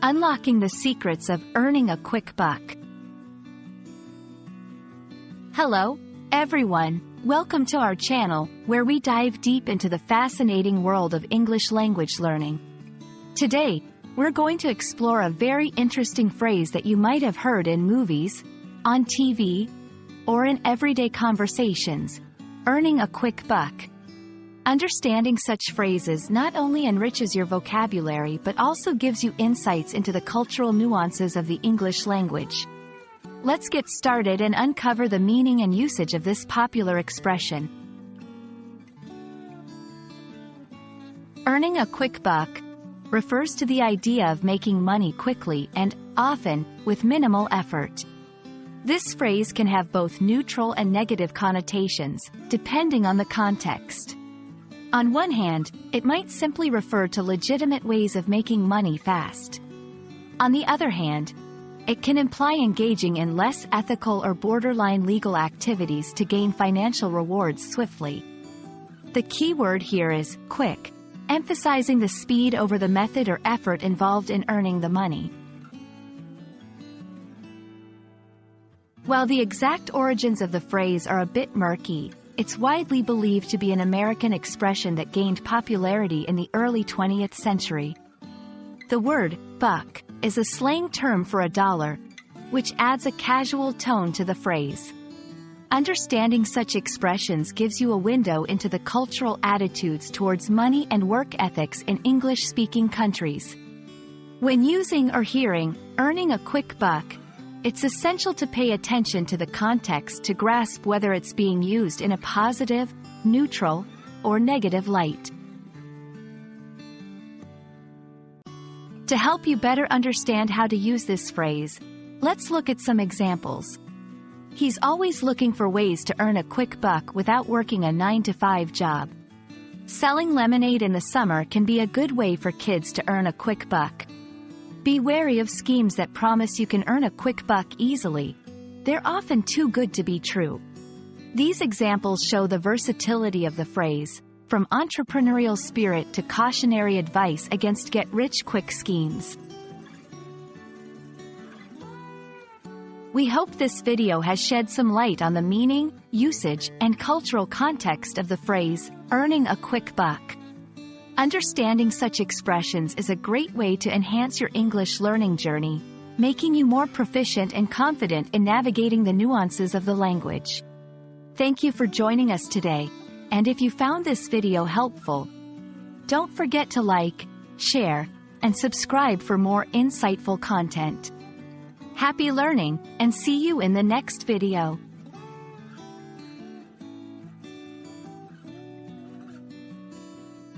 Unlocking the secrets of earning a quick buck. Hello, everyone. Welcome to our channel, where we dive deep into the fascinating world of English language learning. Today, we're going to explore a very interesting phrase that you might have heard in movies, on TV, or in everyday conversations: earning a quick buck. Understanding such phrases not only enriches your vocabulary but also gives you insights into the cultural nuances of the English language. Let's get started and uncover the meaning and usage of this popular expression. Earning a quick buck refers to the idea of making money quickly and, often, with minimal effort. This phrase can have both neutral and negative connotations, depending on the context. On one hand, it might simply refer to legitimate ways of making money fast. On the other hand, it can imply engaging in less ethical or borderline legal activities to gain financial rewards swiftly. The key word here is quick, emphasizing the speed over the method or effort involved in earning the money. While the exact origins of the phrase are a bit murky, it's widely believed to be an American expression that gained popularity in the early 20th century. The word buck is a slang term for $1, which adds a casual tone to the phrase. Understanding such expressions gives you a window into the cultural attitudes towards money and work ethics in English-speaking countries. When using or hearing "earning a quick buck," it's essential to pay attention to the context to grasp whether it's being used in a positive, neutral, or negative light. To help you better understand how to use this phrase, let's look at some examples. He's always looking for ways to earn a quick buck without working a 9-to-5 job. Selling lemonade in the summer can be a good way for kids to earn a quick buck. Be wary of schemes that promise you can earn a quick buck easily. They're often too good to be true. These examples show the versatility of the phrase, from entrepreneurial spirit to cautionary advice against get-rich-quick schemes. We hope this video has shed some light on the meaning, usage, and cultural context of the phrase, earning a quick buck. Understanding such expressions is a great way to enhance your English learning journey, making you more proficient and confident in navigating the nuances of the language. Thank you for joining us today, and if you found this video helpful, don't forget to like, share, and subscribe for more insightful content. Happy learning, and see you in the next video.